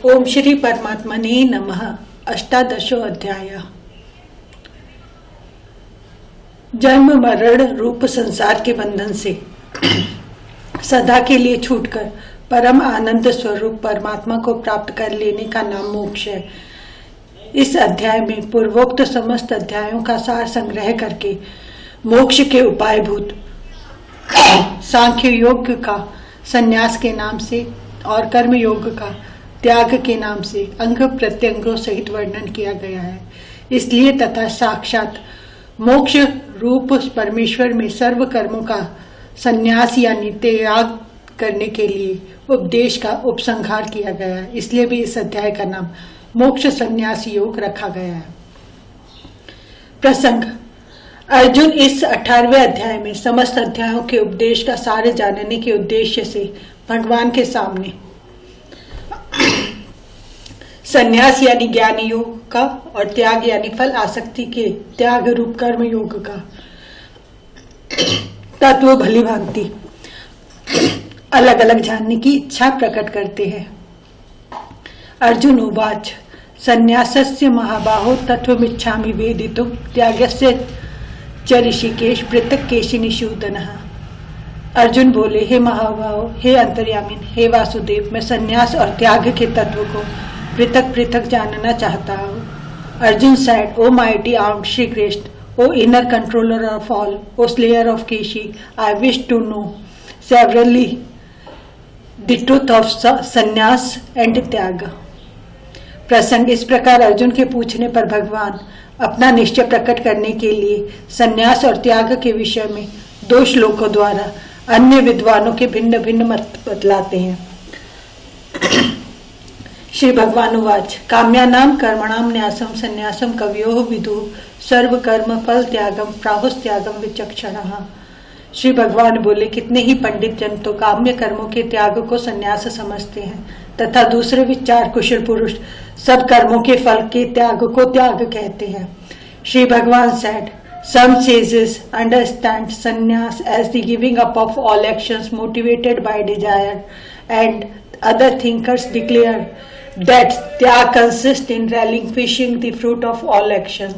ओम श्री परमात्मने नमः। अष्टादशो अध्याय। जन्म मरण रूप संसार के बंधन से सदा के लिए छूटकर परम आनंद स्वरूप परमात्मा को प्राप्त कर लेने का नाम मोक्ष है। इस अध्याय में पूर्वोक्त समस्त अध्यायों का सार संग्रह करके मोक्ष के उपायभूत सांख्य योग का संन्यास के नाम से और कर्म योग का त्याग के नाम से अंग प्रत्यंगों सहित वर्णन किया गया है। इसलिए तथा साक्षात मोक्ष रूप परमेश्वर में सर्व कर्मों का संन्यास यानी त्याग करने के लिए उपदेश का उपसंहार किया गया है। इसलिए भी इस अध्याय का नाम मोक्ष संन्यास योग रखा गया है। प्रसंग। अर्जुन इस 18वें अध्याय में समस्त अध्यायों के उपदेश का सार जानने के उद्देश्य से भगवान के सामने संन्यास यानी ज्ञान योग का और त्याग यानी फल आसक्ति के त्याग रूप कर्म योग का तत्व भली भांति अलग अलग जानने की इच्छा प्रकट करते हैं। अर्जुन उवाच संन्यासस्य महाबाहो तत्वमिच्छामि वेदितुं त्यागस्य च ऋषिकेश पृथक् केशिनिषूदनः। अर्जुन बोले, हे महाबाहो, हे अंतर्यामिन, हे वासुदेव, मैं संन्यास और त्याग के तत्व को पृथक पृथक जानना चाहता हूँ। Arjun said, O mighty armed Shri Krishna, O inner controller of all, O slayer of Keshi, I wish to know severally the truth of sannyas and त्याग। प्रसंग। इस प्रकार अर्जुन के पूछने पर भगवान अपना निश्चय प्रकट करने के लिए संन्यास और त्याग के विषय में दो श्लोकों द्वारा अन्य विद्वानों के भिन्न भिन्न मत बतलाते हैं। श्री भगवान उवाच काम्यानाम कर्मणाम न्यासम संन्यासम कवयो विदु सर्व कर्म फल त्यागम प्राहुस्त्यागम विचक्षणः। श्री भगवान बोले, कितने ही पंडित जन तो काम्य कर्मों के त्याग को संन्यास समझते हैं तथा दूसरे विचार कुशल पुरुष सब कर्मों के फल के त्याग को त्याग कहते हैं। श्री भगवान said, some sages understand sannyas as the giving up of all actions motivated by desire, and other thinkers declare that त्याग consists in relinquishing the fruit of all actions.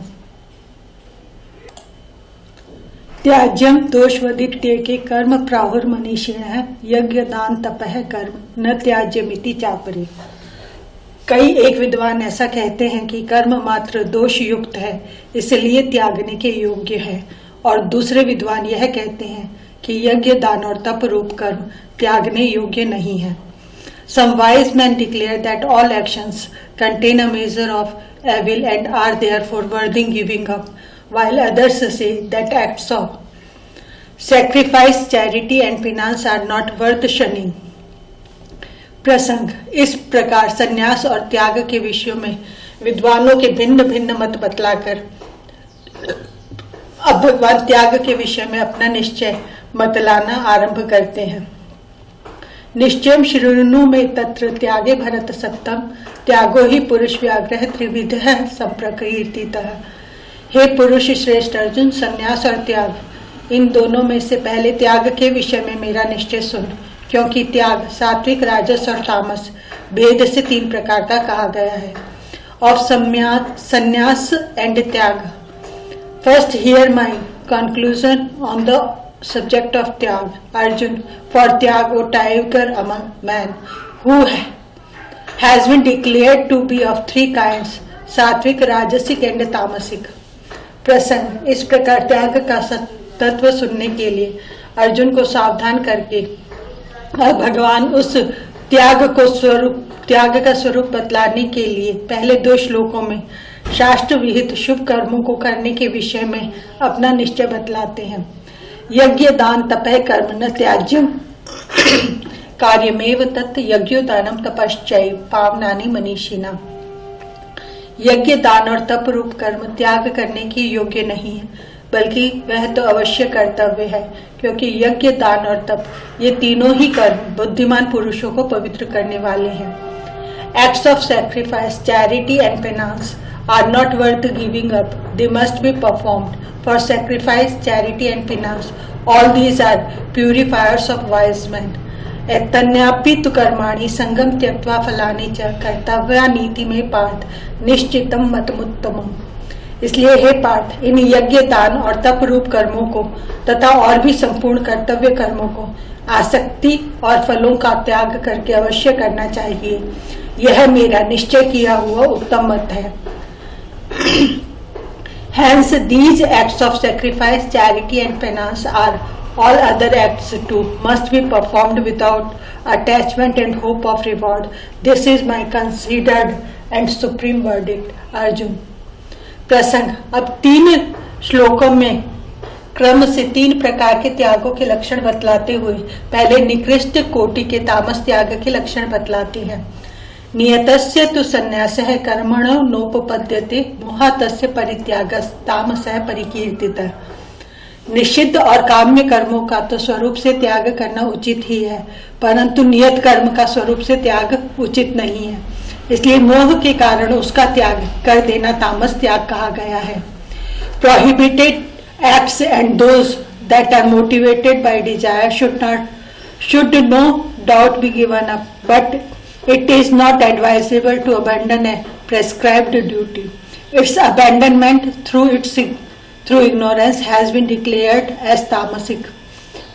त्याज्यम दोषवदित्य के कर्म प्राहुर मनीषिणः यज्ञ दान तपः कर्म न त्याज्यमिति चापरे। कई एक विद्वान ऐसा कहते हैं कि कर्म मात्र दोष युक्त है, इसलिए त्यागने के योग्य है, और दूसरे विद्वान यह कहते हैं कि यज्ञ दान और तप रूप कर्म त्यागने योग्य नहीं है। Some wise men declare that all actions contain a measure of evil and are therefore worthy giving up, while others say that acts of sacrifice, charity and penance are not worth shunning. प्रसंग। इस प्रकार संन्यास और त्याग के विषयों में विद्वानों के भिन्न भिन्न मत बतलाकर अब भगवान त्याग के विषय में अपना निश्चय बतलाना आरंभ करते हैं। निश्चयम शृणु में तत्र त्यागे भरत सत्तम त्यागो ही पुरुष व्याग्रह त्रिविधः संप्रकीर्तितः। हे पुरुष श्रेष्ठ अर्जुन, संन्यास और त्याग इन दोनों में से पहले त्याग के विषय में मेरा निश्चय सुन, क्योंकि त्याग सात्विक, राजस और तामस भेद से 3 प्रकार का कहा गया है। ऑफ संन्यास एंड त्याग। First here my conclusion on the subject of त्याग। Arjun, for त्याग, O tiger among men, who has been declared to be of 3 kinds, सात्विक, राजसिक एंड तामसिक। प्रसंग। इस प्रकार त्याग का तत्व सुनने के लिए अर्जुन को सावधान करके भगवान उस त्याग का स्वरूप बतलाने के लिए पहले 2 श्लोकों में शास्त्र विहित शुभ कर्मों को करने के विषय में अपना निश्चय बतलाते हैं। यज्ञ दान तपः कर्म न त्याज्यम कार्यमेव तत् यज्ञो दानम तपश्चैव पावनानि मनीषिणा। यज्ञ दान और तप रूप कर्म त्याग करने के योग्य नहीं है, बल्कि वह तो अवश्य कर्तव्य है, क्योंकि यज्ञ दान और तप ये तीनों ही कर्म बुद्धिमान पुरुषों को पवित्र करने वाले हैं। Acts of sacrifice, charity and penance are not worth giving up. They must be performed. For sacrifice, charity and penance, all these are purifiers of wise men. एतन्यापि तु कर्माणि संगम त्यक्त्वा फलानि च कर्तव्या नीति में पार्थ निश्चितम मतमुत्तमम। इसलिए हे पार्थ, इन यज्ञ, दान और तप रूप कर्मों को तथा और भी संपूर्ण कर्तव्य कर्मों को आसक्ति और फलों का त्याग करके अवश्य करना चाहिए। यह मेरा निश्चय किया हुआ उत्तम मत है। Hence, these acts of sacrifice, charity and penance are all other acts too must be performed without attachment and hope of reward. This is my considered and supreme verdict. Arjun. प्रसंग। अब 3 श्लोकों में क्रम से 3 प्रकार के त्यागों के लक्षण बतलाते हुए पहले निकृष्ट कोटि के तामस त्याग के लक्षण बतलाते हैं। नियतस्य तु संन्यासः कर्मणो नोपपद्यते मोहातस्य परित्यागः तामसः परिकीर्तितः। निषिद्ध और काम्य कर्मों का तो स्वरूप से त्याग करना उचित ही है, परंतु नियत कर्म का स्वरूप से त्याग उचित नहीं है, इसलिए मोह के कारण उसका त्याग कर देना तामस त्याग कहा गया है। Prohibited acts and those that are motivated by desire should no doubt be given up, but it is not advisable to abandon a prescribed duty. Its abandonment through ignorance has been declared as tamasic.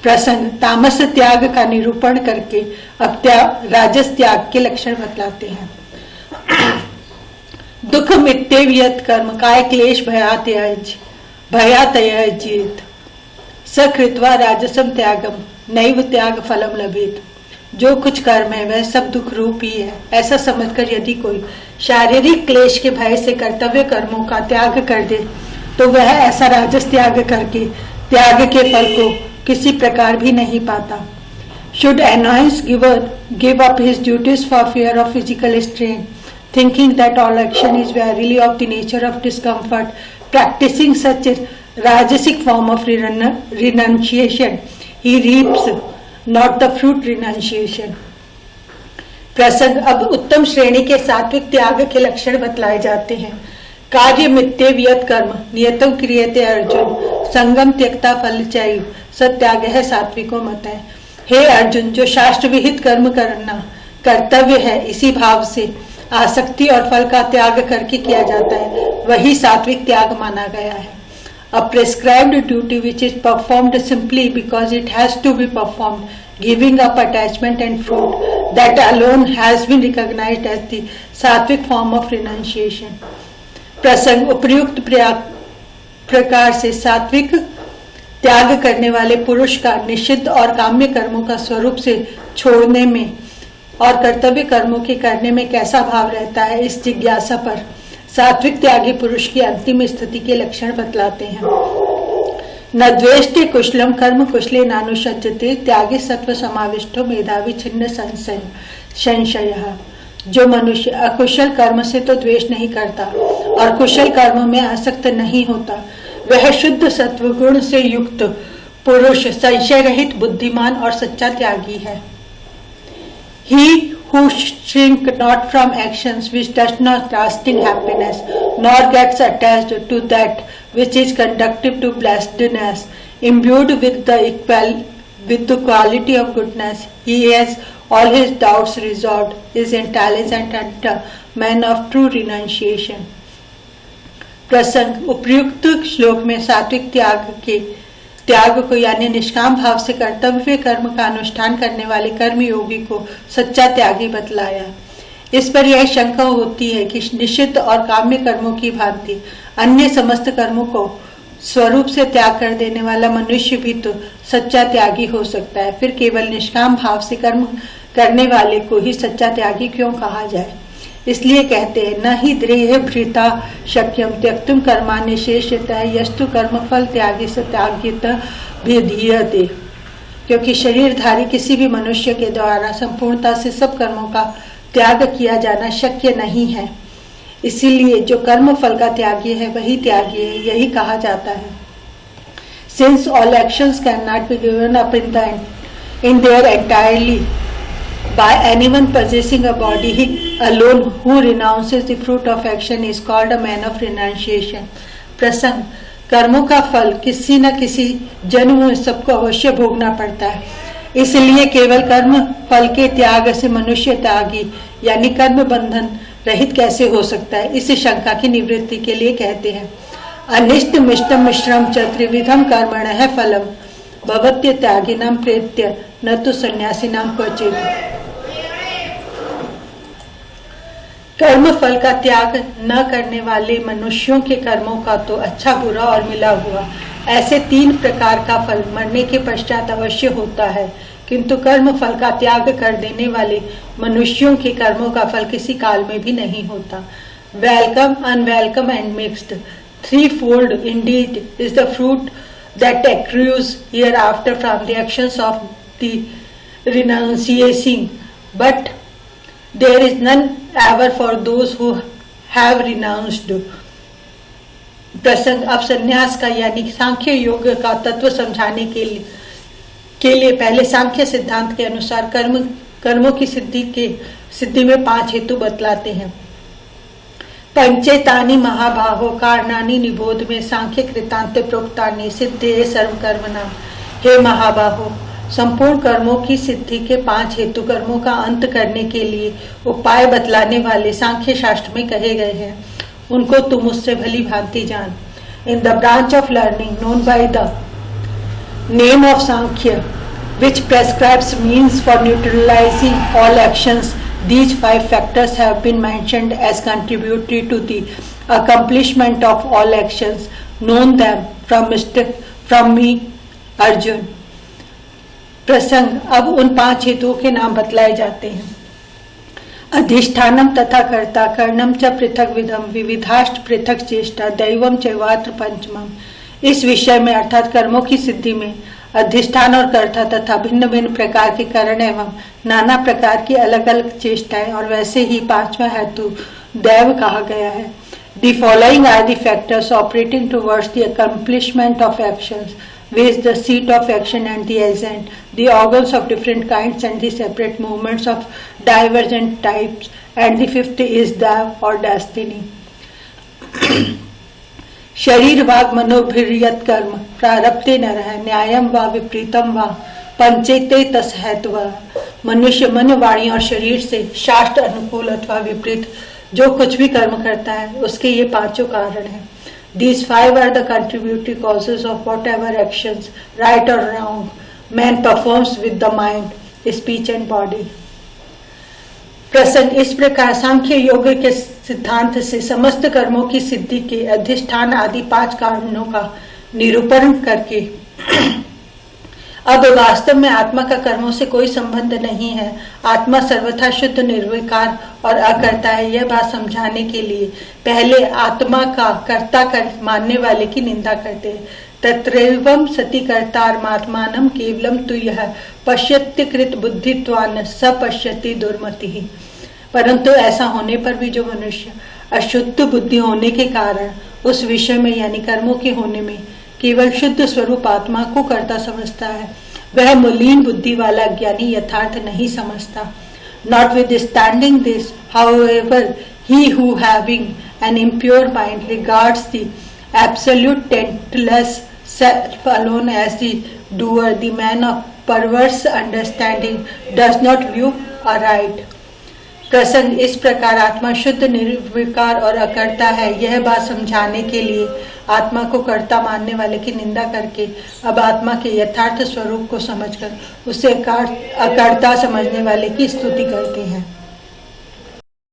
प्रसंग। तामस त्याग का निरूपण करके अब राजस त्याग के लक्षण बतलाते हैं। दुख मित्येव यत् कर्म काय क्लेश भयातयजित स कृत्वा राजसम त्यागम नैव त्याग फलम लभेत। जो कुछ कर्म है वह सब दुख रूप ही है, ऐसा समझकर यदि कोई शारीरिक क्लेश के भय से कर्तव्य कर्मों का त्याग कर दे तो वह ऐसा राजस त्याग करके त्याग के फल को किसी प्रकार भी नहीं पाता। Should annoyance give up his duties for fear of physical strain, thinking that all action is verily of the nature of discomfort, practicing such a rajasic form of renunciation, he reaps not the fruit renunciation. प्रसंग। अब उत्तम श्रेणी के सात्विक त्याग के लक्षण बतलाए जाते हैं। कार्य मित्येव यत् कर्म नियतं क्रियते अर्जुन संगम त्यक्ता फल चैव सत्याग है सात्विको मत है। हे अर्जुन, जो शास्त्र विहित कर्म करना कर्तव्य है, इसी भाव से आसक्ति और फल का त्याग करके किया जाता है, वही सात्विक त्याग माना गया है। A prescribed duty which is performed simply because it has to be performed, giving up attachment and fruit, that alone has been recognized as the sattvic form of renunciation. प्रसंग। उपर्युक्त प्रकार से सात्विक त्याग करने वाले पुरुष का निषिद्ध और काम्य कर्मों का स्वरूप से छोड़ने में और कर्तव्य कर्मों के करने में कैसा भाव रहता है, इस जिज्ञासा पर सात्विक त्यागी पुरुष की अंतिम स्थिति के लक्षण बतलाते हैं। न द्वेष्टे कुशलम कर्म कुशले नानुसज्जते त्यागी सत्व समाविष्टो मेधावी छिन्न संशयः। जो मनुष्य अकुशल कर्म से तो द्वेष नहीं करता और कुशल कर्म में आसक्त नहीं होता, वह शुद्ध सत्व गुण से युक्त पुरुष संशय रहित बुद्धिमान और सच्चा त्यागी है। He who shrink not from actions which does not lasting happiness, nor gets attached to that which is conducive to blessedness, imbued with the quality of goodness, he has all his doubts resolved, is intelligent and a man of true renunciation. प्रसंग। उपर्युक्त श्लोक में सात्विक त्याग को यानी निष्काम भाव से कर्तव्य कर्म का अनुष्ठान करने वाले कर्मयोगी को सच्चा त्यागी बतलाया। इस पर यह शंका होती है कि निषिद्ध और काम्य कर्मों की भांति अन्य समस्त कर्मों को स्वरूप से त्याग कर देने वाला मनुष्य भी तो सच्चा त्यागी हो सकता है, फिर केवल निष्काम भाव से कर्म करने वाले को ही सच्चा त्यागी क्यों कहा जाए। इसलिए कहते हैं, न ही द्रेह भृता शक्यम त्यक्तुम कर्माणि शेषतः यस्तु कर्म फल त्यागी स त्याग्यतः विधीयते। क्योंकि शरीरधारी किसी भी मनुष्य के द्वारा संपूर्णता से सब कर्मों का त्याग किया जाना शक्य नहीं है, इसीलिए जो कर्म फल का त्यागी है वही त्यागी है, यही कहा जाता है। Since all actions cannot be given up in their entirely by anyone possessing a body, he alone who renounces the fruit of action is called a man of renunciation. प्रसंग। कर्मों का फल किसी न किसी जन्म में सबको अवश्य भोगना पड़ता है, इसलिए केवल कर्म फल के त्याग से मनुष्य त्यागी यानी कर्म बंधन रहित कैसे हो सकता है, इस शंका की निवृत्ति के लिए कहते हैं अनिष्ट मिष्टम मिश्रम च त्रिविधम कर्मणः फलम भवत्य त्यागिनां प्रेत्य न तो सन्यासिनां क्वचित्। कर्म फल का त्याग न करने वाले मनुष्यों के कर्मों का तो अच्छा बुरा और मिला हुआ ऐसे 3 प्रकार का फल मरने के पश्चात अवश्य होता है, किंतु कर्म फल का त्याग कर देने वाले मनुष्यों के कर्मों का फल किसी काल में भी नहीं होता। Welcome, unwelcome and mixed, threefold indeed is the fruit that accrues hereafter from the actions of the renunciating, but there is none ever for those who have renounced। प्रसंग। अब संन्यास का यानी सांख्य योग का तत्व समझाने के लिए पहले सांख्य सिद्धांत के अनुसार कर्मों की सिद्धि में 5 हेतु बतलाते हैं। पंचेतानि महाबाहो कारणानि निबोध में सांख्य कृतांत प्रोक्तानि सिद्धे सर्व कर्मणाम। हे महाबाहो, संपूर्ण कर्मों की सिद्धि के 5 हेतु कर्मों का अंत करने के लिए उपाय बतलाने वाले सांख्य शास्त्र में कहे गए हैं, उनको तुम उससे भली भांति जान। In the branch of learning known by the name of Sankhya which prescribes means for neutralizing all actions, these 5 factors have been mentioned as contributory to the accomplishment of all actions. Known them from me, Arjun। प्रसंग। अब उन 5 हेतुओं के नाम बतलाए जाते हैं। अधिष्ठानम तथा कर्ता, कर्णम च पृथक विधम, विविधाष्ट पृथक चेष्टा, दैवम चैवात्र पंचमम। इस विषय में अर्थात कर्मों की सिद्धि में अधिष्ठान और कर्ता तथा भिन्न भिन्न प्रकार के कारण एवं नाना प्रकार की अलग अलग चेष्टाएं और वैसे ही 5वां हेतु दैव कहा गया है। The following are the factors operating towards the accomplishment of actions, viz. the seat of action and the agent, the organs of different kinds and the separate movements of divergent types, and the 5th is Dav or destiny। शरीर वाग मनोभिर्यत कर्म प्रारब्धे नरः न्यायम व विपरीतम व पंचेते तस् हेतुः। मनुष्य मन, वाणी और शरीर से शास्त्र अनुकूल अथवा विपरीत जो कुछ भी कर्म करता है उसके ये 5 कारण हैं। These 5 are the contributory causes of whatever actions, right or wrong, man performs with the mind, speech and body। प्रसंग। इस प्रकार सांख्य योग के सिद्धांत से समस्त कर्मों की सिद्धि के अधिष्ठान आदि 5 कारणों का निरूपण करके अब वास्तव में आत्मा का कर्मों से कोई संबंध नहीं है, आत्मा सर्वथा शुद्ध निर्विकार और अकर्ता है, यह बात समझाने के लिए पहले आत्मा का कर्ता कर मानने वाले की निंदा करते हैं। तत्रैवं सति कर्तारमात्मानं केवलम तु यह पश्यत्य कृत बुद्धित्वान स पश्यति दुर्मतिः। परंतु ऐसा होने पर भी जो मनुष्य अशुद्ध बुद्धि होने के कारण उस विषय में यानी कर्मों के होने में केवल शुद्ध स्वरूप आत्मा को कर्ता समझता है, वह मलिन बुद्धि वाला ज्ञानी यथार्थ नहीं समझता। Notwithstanding this, however, he who having an impure mind regards the absolute taintless self alone as the doer, the man of perverse understanding does not view aright। प्रसंग। इस प्रकार आत्मा शुद्ध निर्विकार और अकर्ता है, यह बात समझाने के लिए आत्मा को कर्ता मानने वाले की निंदा करके अब आत्मा के यथार्थ स्वरूप को समझकर उसे अकर्ता समझने वाले की स्तुति करते हैं।